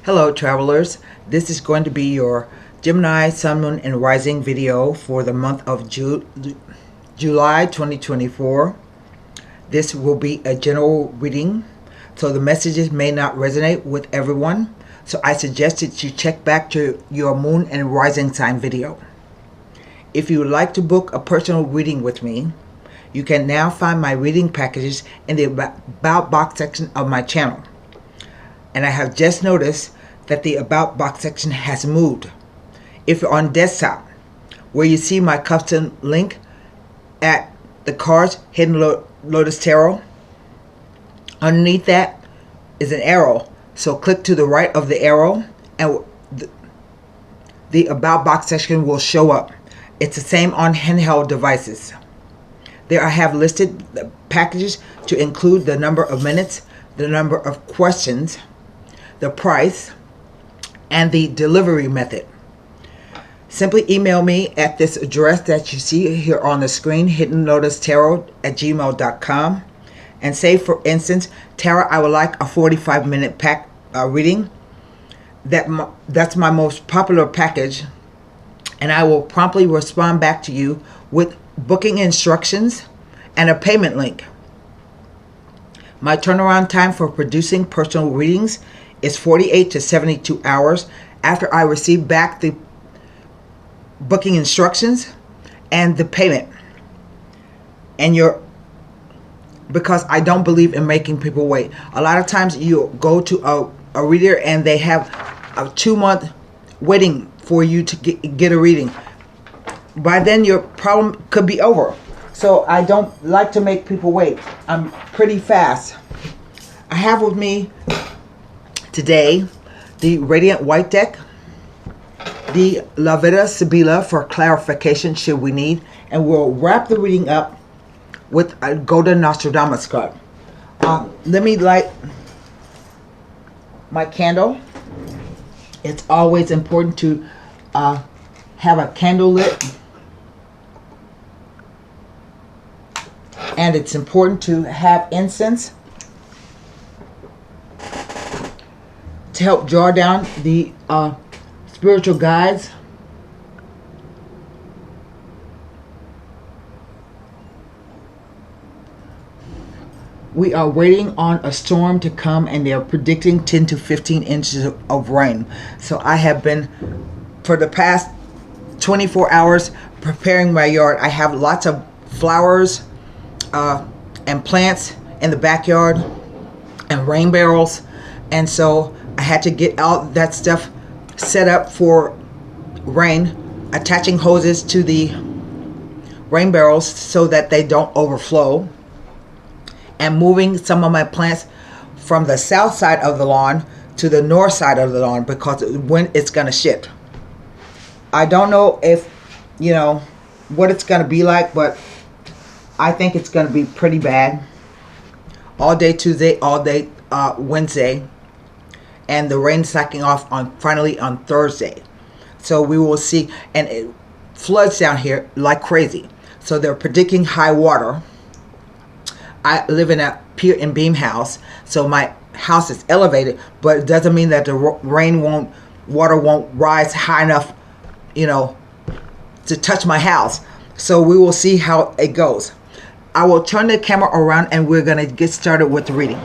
Hello travelers, this is going to be your Gemini Sun, Moon, and Rising video for the month of July 2024. This will be a general reading, so the messages may not resonate with everyone, so I suggest that you check back to your Moon and Rising sign video. If you would like to book a personal reading with me, you can now find my reading packages in the About box section of my channel. And I have just noticed that the About box section has moved. If you're on desktop, where you see my custom link at the cards Hidden Lotus Tarot, underneath that is an arrow. So click to the right of the arrow and the About box section will show up. It's the same on handheld devices. There I have listed the packages to include the number of minutes, the number of questions, the price, and the delivery method. Simply email me at this address that you see here on the screen, hiddenlotustarot@gmail.com, and say, for instance, Tara, I would like a 45-minute reading. That's my most popular package, and I will promptly respond back to you with booking instructions and a payment link. My turnaround time for producing personal readings is 48 to 72 hours after I receive back the booking instructions and the payment. And because I don't believe in making people wait. A lot of times you go to a reader and they have a 2-month waiting for you to get a reading. By then your problem could be over. So I don't like to make people wait. I'm pretty fast. I have with me today the Radiant White deck, the La Vida Sibila for clarification should we need, and we'll wrap the reading up with a Golden Nostradamus card. Let me light my candle. It's always important to have a candle lit, and it's important to have incense to help draw down the spiritual guides. We are waiting on a storm to come, and they are predicting 10 to 15 inches of rain. So I have been, for the past 24 hours, preparing my yard. I have lots of flowers and plants in the backyard and rain barrels, and so I had to get out that stuff set up for rain, attaching hoses to the rain barrels so that they don't overflow, and moving some of my plants from the south side of the lawn to the north side of the lawn because when it's going to shift. I don't know if, what it's going to be like, but I think it's going to be pretty bad. All day Tuesday, all day Wednesday, and the rain sacking off finally on Thursday. So we will see, and it floods down here like crazy. So they're predicting high water. I live in a pier and beam house, so my house is elevated, but it doesn't mean that the water won't rise high enough, to touch my house. So we will see how it goes. I will turn the camera around and we're going to get started with the reading.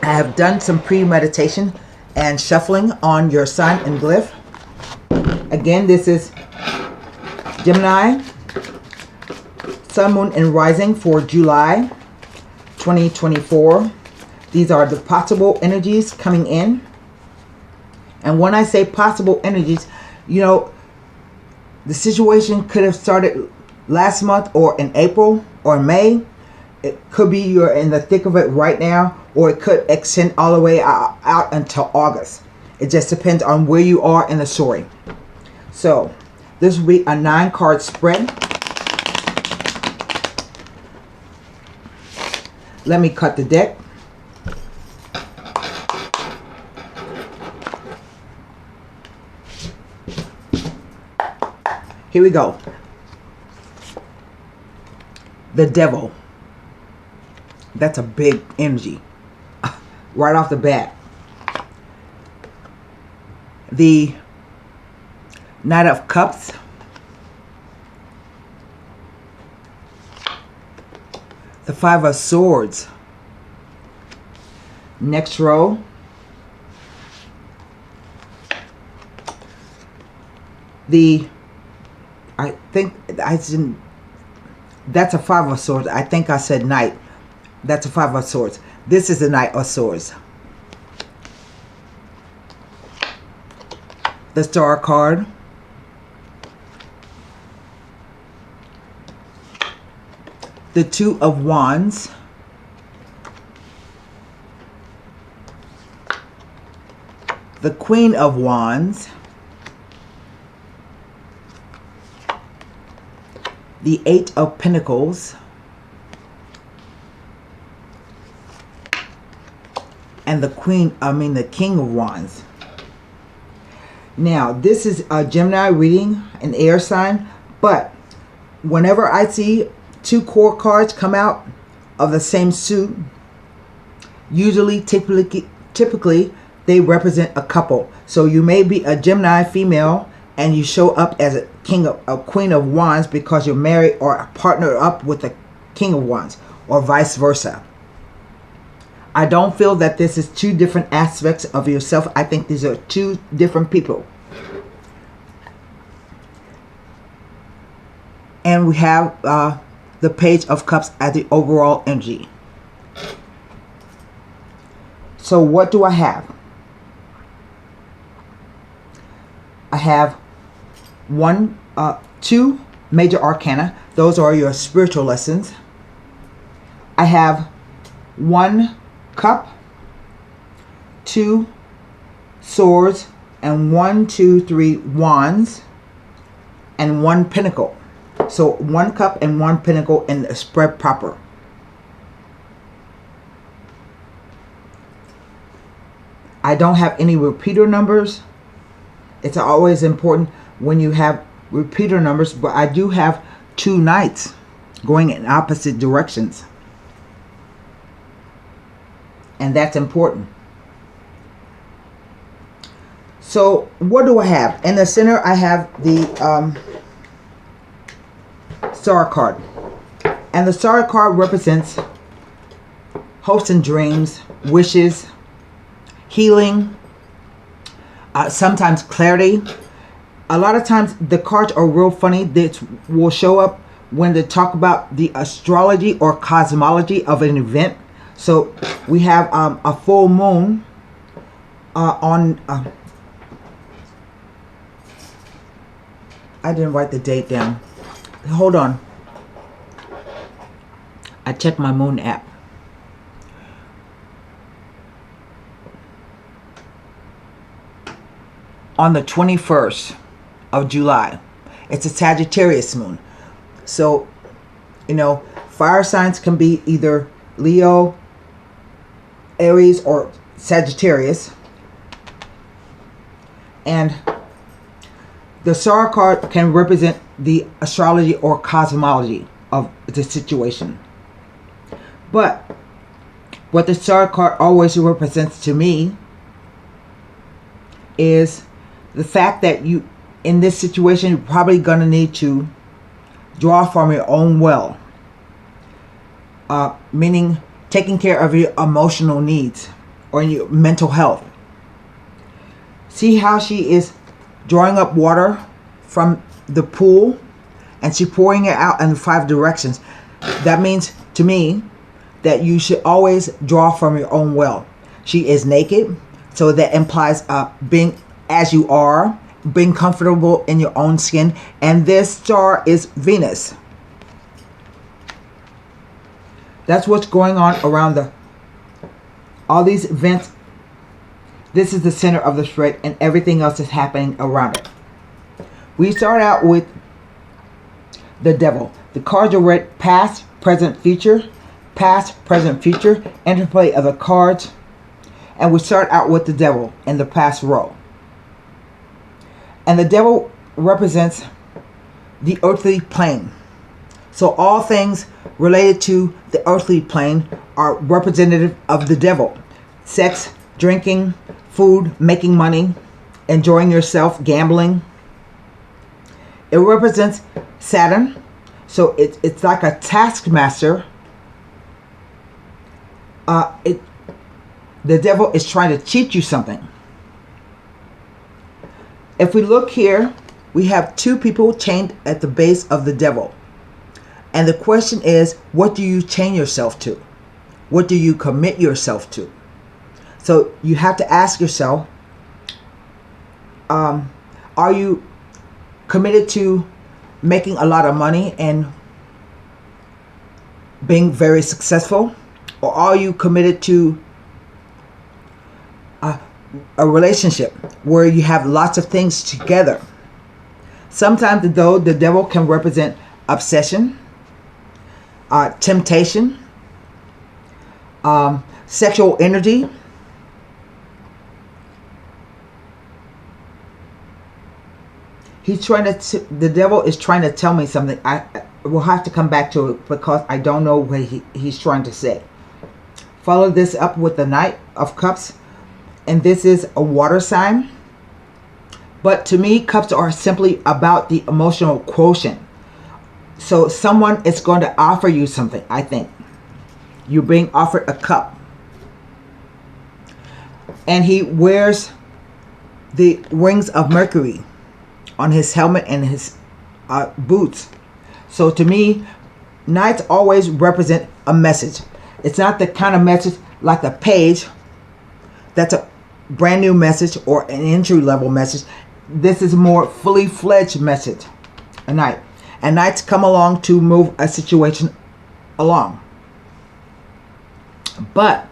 I have done some pre-meditation and shuffling on your sign and glyph. Again, this is Gemini, Sun, Moon, and Rising for July 2024. These are the possible energies coming in. And when I say possible energies, the situation could have started last month or in April or May. It could be you're in the thick of it right now, or it could extend all the way out until August. It just depends on where you are in the story. So this will be a 9-card spread. Let me cut the deck. Here we go. The Devil. That's a big energy right off the bat. the Knight of Cups, the Five of Swords. Next row, that's a Five of Swords. I think I said Knight. That's a Five of Swords. This is the Knight of Swords. The Star card. The Two of Wands. The Queen of Wands. The Eight of Pentacles. And the King of Wands. Now, this is a Gemini reading, an air sign, but whenever I see two core cards come out of the same suit, usually, typically, they represent a couple. So you may be a Gemini female and you show up as a Queen of Wands because you're married or partnered up with a King of Wands, or vice versa. I don't feel that this is two different aspects of yourself. I think these are two different people. And we have the Page of Cups as the overall energy. So what do I have? I have two major arcana. Those are your spiritual lessons. I have one cup, two swords, and 1, 2, 3 wands, and one pentacle. So one cup and one pentacle in the spread proper. I don't have any repeater numbers. It's always important when you have repeater numbers, but I do have two knights going in opposite directions. And that's important. So what do I have? In the center, I have the Star card. And the Star card represents hopes and dreams, wishes, healing, sometimes clarity. A lot of times the cards are real funny. That will show up when they talk about the astrology or cosmology of an event. So we have a full moon on... I didn't write the date down. Hold on. I checked my moon app. On the 21st of July. It's a Sagittarius moon. So, you know, fire signs can be either Leo, Aries, or Sagittarius. And the Star card can represent the astrology or cosmology of the situation. But what the Star card always represents to me is the fact that you, in this situation, you're probably going to need to draw from your own well. Meaning taking care of your emotional needs or your mental health. See how she is drawing up water from the pool and she's pouring it out in 5 directions. That means to me that you should always draw from your own well. She is naked, so that implies being as you are, being comfortable in your own skin. And this star is Venus. That's what's going on around all these events. This is the center of the spread, and everything else is happening around it. We start out with the Devil. The cards are read past, present, future. Past, present, future. Interplay of the cards. And we start out with the Devil in the past row. And the Devil represents the earthly plane. So all things related to the earthly plane are representative of the Devil. Sex, drinking, food, making money, enjoying yourself, gambling. It represents Saturn. So it's like a taskmaster. The devil is trying to cheat you something. If we look here, we have two people chained at the base of the devil. And the question is, what do you chain yourself to? What do you commit yourself to? So you have to ask yourself, are you committed to making a lot of money and being very successful? Or are you committed to a relationship where you have lots of things together? Sometimes, though, the devil can represent obsession, temptation, sexual energy. The devil is trying to tell me something. I will have to come back to it because I don't know what he's trying to say. Follow this up with the Knight of Cups. And this is a water sign. But to me, cups are simply about the emotional quotient. So someone is going to offer you something, I think. You're being offered a cup. And he wears the rings of Mercury on his helmet and his boots. So to me, knights always represent a message. It's not the kind of message like a page. That's a brand new message or an entry level message. This is a more fully fledged message. A knight. And knights come along to move a situation along. But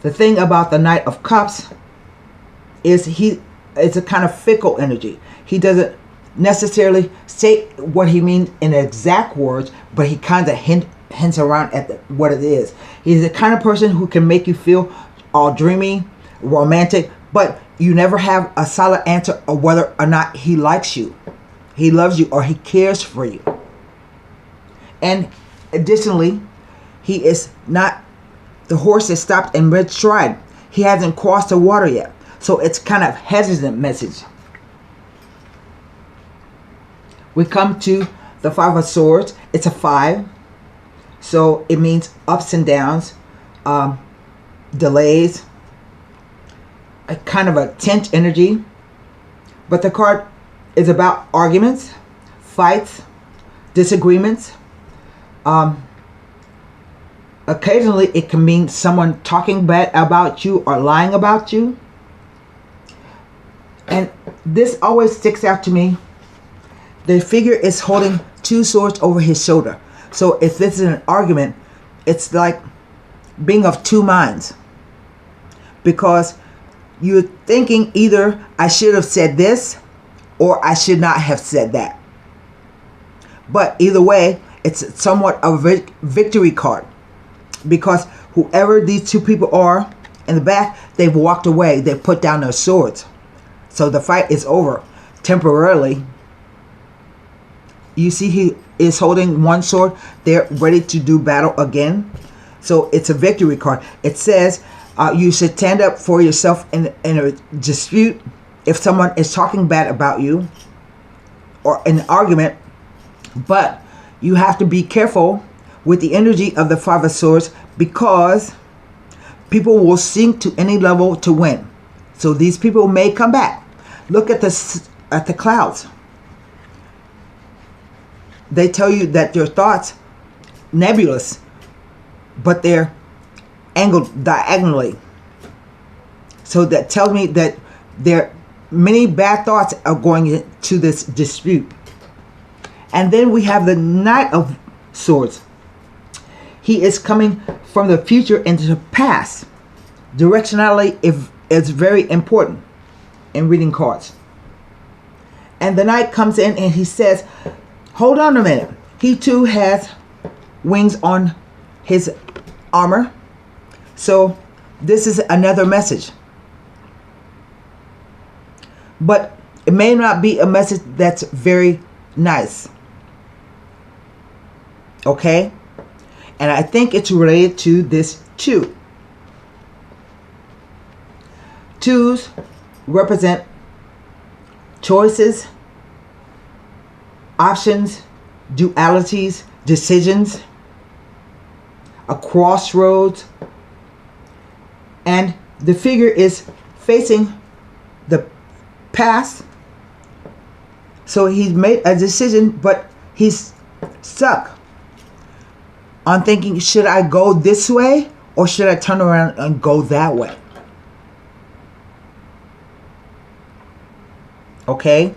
the thing about the Knight of Cups is it's a kind of fickle energy. He doesn't necessarily say what he means in exact words, but he kind of hints around at what it is. He's the kind of person who can make you feel all dreamy, romantic, but you never have a solid answer of whether or not he likes you, he loves you, or he cares for you. And additionally, he is not, the horse is stopped in mid-stride. He hasn't crossed the water yet. So it's kind of hesitant message. We come to the Five of Swords. It's a 5. So it means ups and downs, delays, a kind of a tense energy. But the card is about arguments, fights, disagreements. Occasionally it can mean someone talking bad about you or lying about you. And this always sticks out to me. The figure is holding 2 swords over his shoulder. So if this is an argument, it's like being of 2 minds. Because you're thinking either I should have said this or I should not have said that. But either way, it's somewhat of a victory card. Because whoever these 2 people are in the back, they've walked away. They put down their swords. So the fight is over temporarily. You see he is holding 1 sword. They're ready to do battle again. So it's a victory card. It says you should stand up for yourself in a dispute. If someone is talking bad about you or an argument. But you have to be careful with the energy of the Five of Swords, because people will sink to any level to win. So these people may come back. Look at the clouds. They tell you that your thoughts nebulous, but they're angled diagonally. So that tells me that there many bad thoughts are going into this dispute. And then we have the Knight of Swords. He is coming from the future into the past. Directionality is very important in reading cards. And the knight comes in and he says, hold on a minute. He too has wings on his armor. So this is another message. But it may not be a message that's very nice. Okay? And I think it's related to this 2. 2s represent choices, options, dualities, decisions, a crossroads, and the figure is facing the past. So he's made a decision, but he's stuck on thinking, should I go this way or should I turn around and go that way? Okay?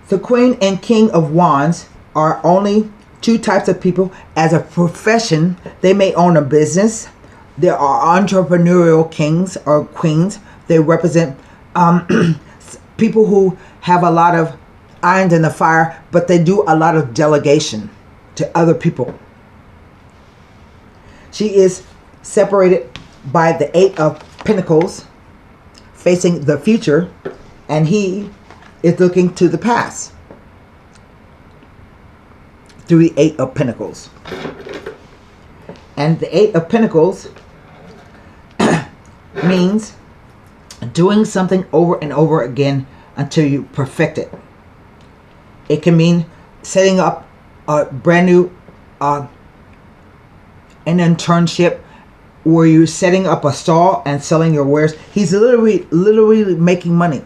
The Queen and King of Wands are only two types of people. As a profession, they may own a business. There are entrepreneurial kings or queens. They represent people who have a lot of irons in the fire, but they do a lot of delegation to other people. She is separated by the Eight of Pentacles, facing the future, and he is looking to the past through the Eight of Pentacles. And the Eight of Pentacles means doing something over and over again until you perfect it. It can mean setting up a brand new an internship where you're setting up a stall and selling your wares. He's literally making money.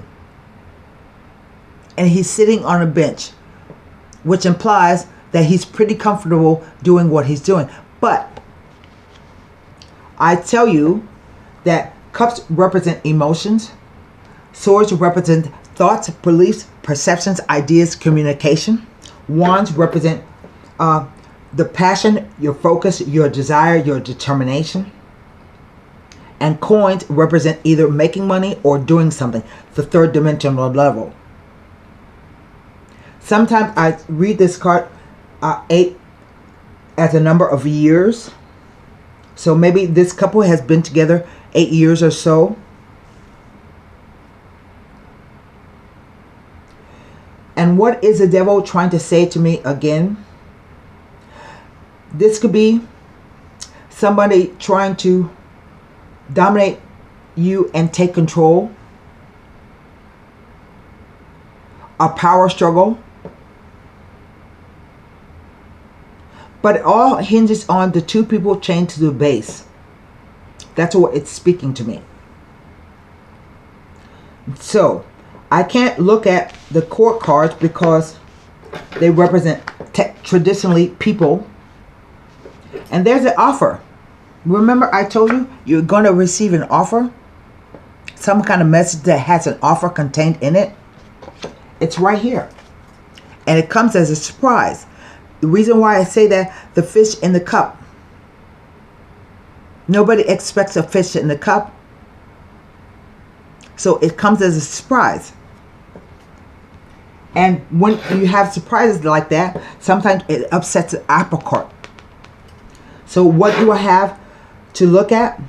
And he's sitting on a bench, which implies that he's pretty comfortable doing what he's doing. But I tell you that cups represent emotions, swords represent thoughts, beliefs, perceptions, ideas, communication. Wands represent the passion, your focus, your desire, your determination. And coins represent either making money or doing something, the third dimensional level. Sometimes I read this card 8 as a number of years. So maybe this couple has been together 8 years or so. And what is the devil trying to say to me again? This could be somebody trying to dominate you and take control. A power struggle. But it all hinges on the two people chained to the base. That's what it's speaking to me. So, I can't look at the court cards because they represent traditionally people. And there's an offer. Remember I told you you're going to receive an offer? Some kind of message that has an offer contained in it. It's right here. And it comes as a surprise. The reason why I say that, the fish in the cup. Nobody expects a fish in the cup. So it comes as a surprise. And when you have surprises like that, sometimes it upsets the apple cart. So what do I have to look at?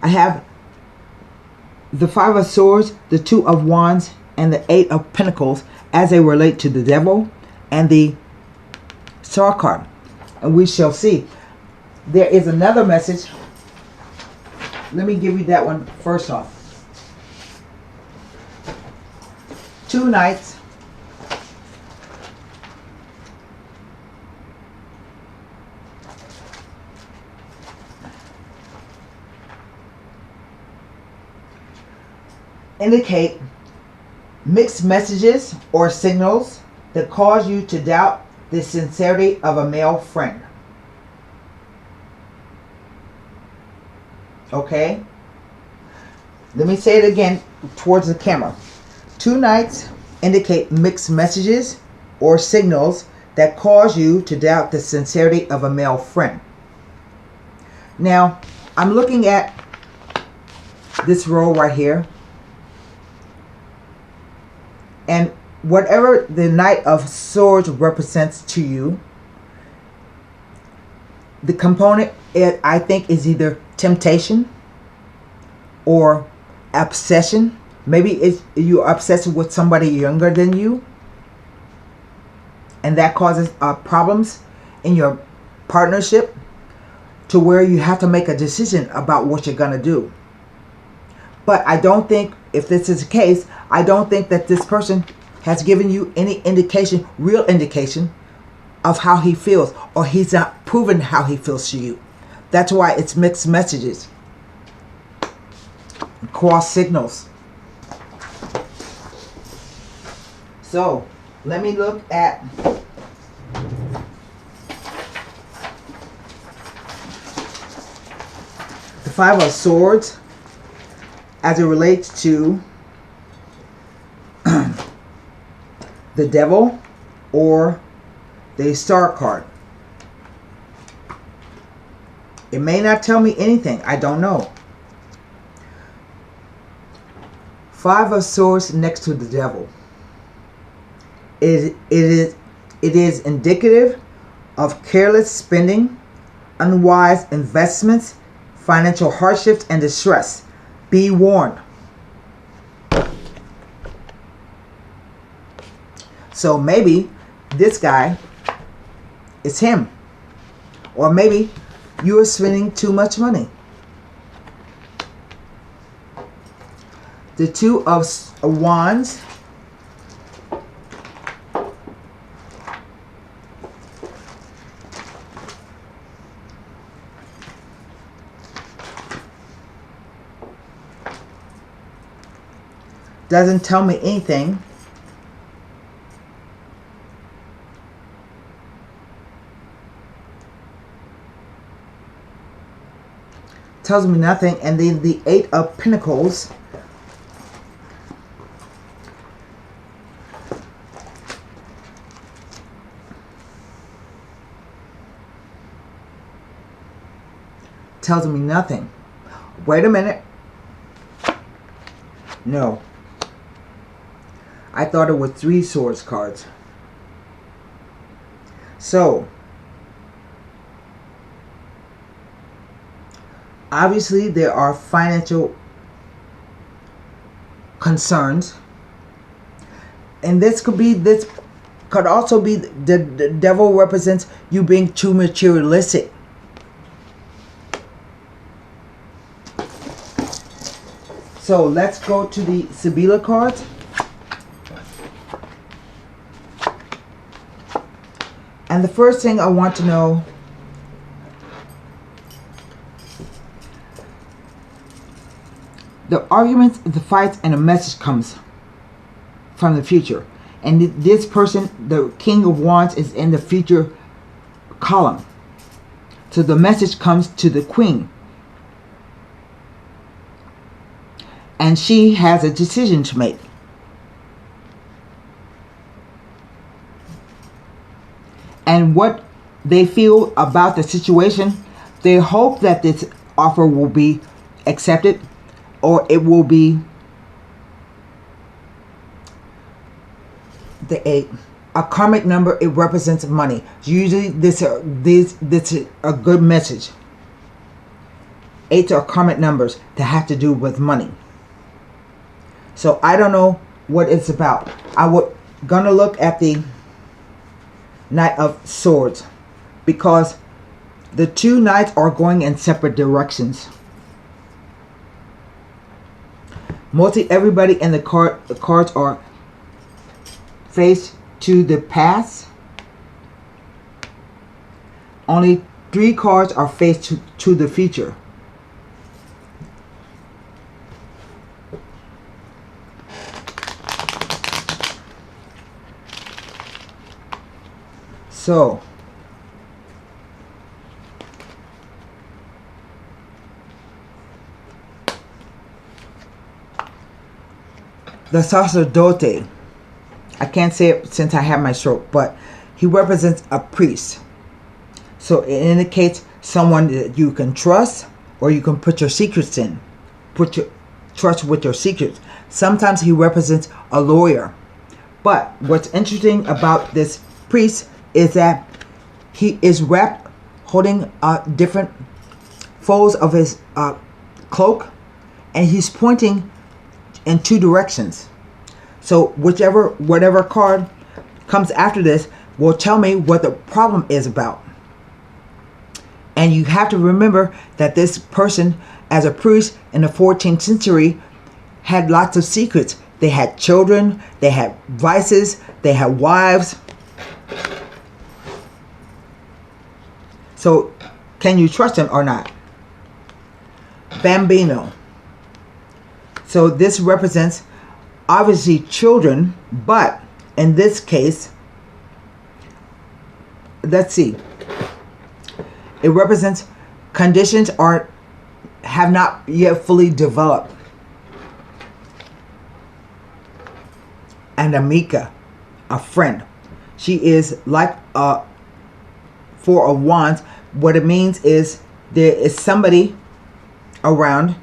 I have the Five of Swords, the Two of Wands, and the Eight of Pentacles as they relate to the devil and the Star card. And we shall see. There is another message. Let me give you that one first off. 2 Knights. Indicate mixed messages or signals that cause you to doubt the sincerity of a male friend. Okay? Let me say it again towards the camera. 2 Knights indicate mixed messages or signals that cause you to doubt the sincerity of a male friend. Now, I'm looking at this row right here. And whatever the Knight of Swords represents to you, the component, I think, is either temptation or obsession. Maybe you're obsessed with somebody younger than you, and that causes problems in your partnership to where you have to make a decision about what you're going to do. But I don't think, if this is the case, I don't think that this person has given you any indication, real indication, of how he feels, or he's not proven how he feels to you. That's why it's mixed messages, cross signals. So let me look at the Five of Swords as it relates to the Devil or the Star card. It may not tell me anything. I don't know. Five of Swords next to the Devil. It is indicative of careless spending, unwise investments, financial hardships, and distress. Be warned. So maybe this guy is him. Or maybe you are spending too much money. The Two of Wands. Doesn't tell me anything. Tells me nothing. And then the Eight of Pentacles. Tells me nothing. Wait a minute. No. I thought it was three swords cards. So, obviously there are financial concerns. And this could also be the Devil represents you being too materialistic. So let's go to the Sibila cards. And the first thing I want to know, the arguments, the fights, and a message comes from the future. And this person, the King of Wands, is in the future column. So the message comes to the Queen. And she has a decision to make. And what they feel about the situation, they hope that this offer will be accepted, or it will be the 8. A karmic number, it represents money. Usually this is a good message. 8s are karmic numbers that have to do with money. So I don't know what it's about. Gonna look at the Knight of Swords, because the two knights are going in separate directions. Mostly everybody in the cards are faced to the past. Only 3 cards are faced to the future. So, the sacerdote, I can't say it since I have my stroke, but he represents a priest. So it indicates someone that you can trust, or you can put your secrets in. Put your trust with your secrets. Sometimes he represents a lawyer. But what's interesting about this priest is that he is wrapped, holding different folds of his cloak, and he's pointing in 2 directions. So whatever card comes after this will tell me what the problem is about. And you have to remember that this person, as a priest in the 14th century, had lots of secrets. They had children, they had vices, they had wives. So can you trust them or not? Bambino. So this represents obviously children, but in this case, let's see, it represents conditions have not yet fully developed. And Amica, a friend. She is like a Four of Wands. What it means is there is somebody around.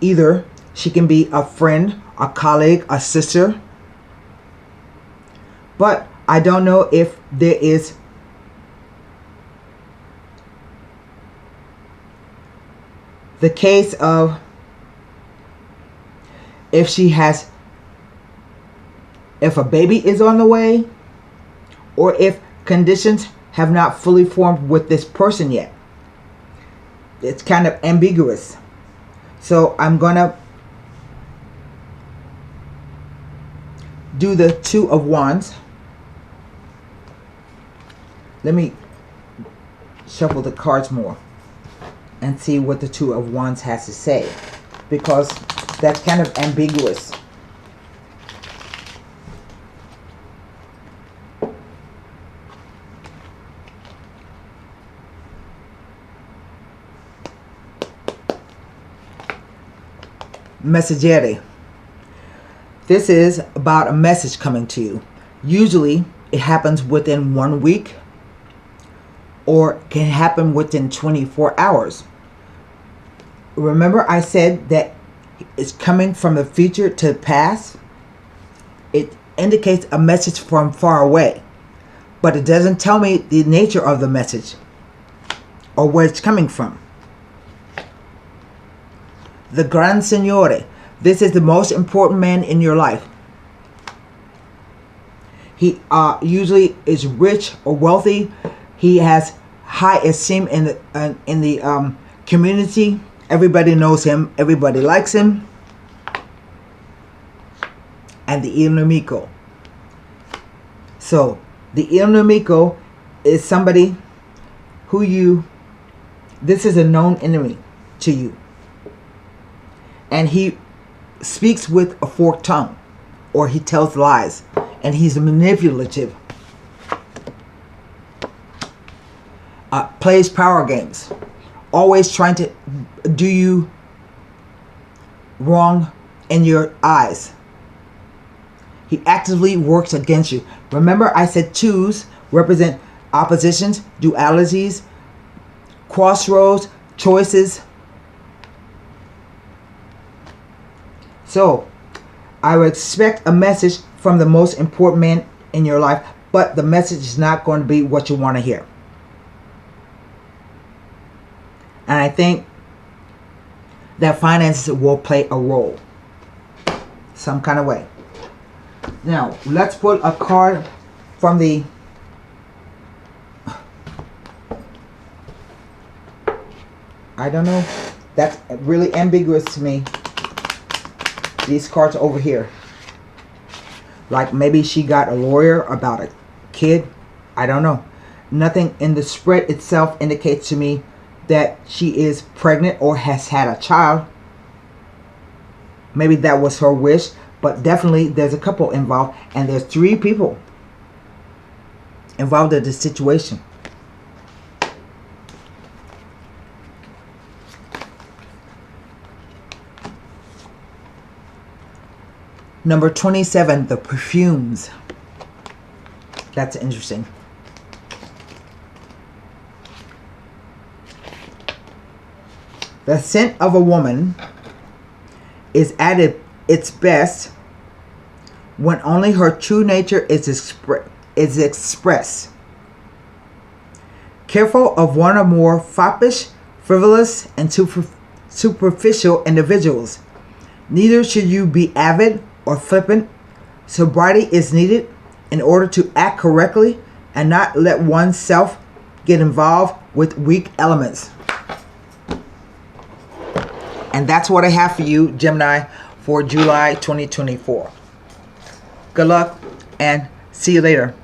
Either she can be a friend, a colleague, a sister. But I don't know if there is the case of if a baby is on the way, or if conditions have not fully formed with this person yet. It's kind of ambiguous. So I'm gonna do the Two of Wands. Let me shuffle the cards more and see what the Two of Wands has to say, because that's kind of ambiguous. Messaggere. This is about a message coming to you. Usually it happens within 1 week, or can happen within 24 hours. Remember I said that it's coming from the future to the past? It indicates a message from far away, but it doesn't tell me the nature of the message or where it's coming from. The Gran Signore. This is the most important man in your life. He usually is rich or wealthy. He has high esteem in the community. Everybody knows him. Everybody likes him. And the Il Nemico. So the Il Nemico is somebody who this is a known enemy to you. And he speaks with a forked tongue, or he tells lies, and he's manipulative. Plays power games, always trying to do you wrong in your eyes. He actively works against you. Remember I said twos represent oppositions, dualities, crossroads, choices. So I would expect a message from the most important man in your life, but the message is not going to be what you want to hear. And I think that finances will play a role some kind of way. Now let's pull a card from the I don't know, that's really ambiguous to me. These cards over here, like maybe she got a lawyer about a kid. I don't know. Nothing in the spread itself indicates to me that she is pregnant or has had a child. Maybe that was her wish, but definitely there's a couple involved, and there's 3 people involved in this situation. Number 27, the perfumes. That's interesting. The scent of a woman is at its best when only her true nature is expressed. Careful of one or more foppish, frivolous, and superficial individuals. Neither should you be avid or flippant. Sobriety is needed in order to act correctly and not let oneself get involved with weak elements. And that's what I have for you, Gemini, for July 2024. Good luck and see you later.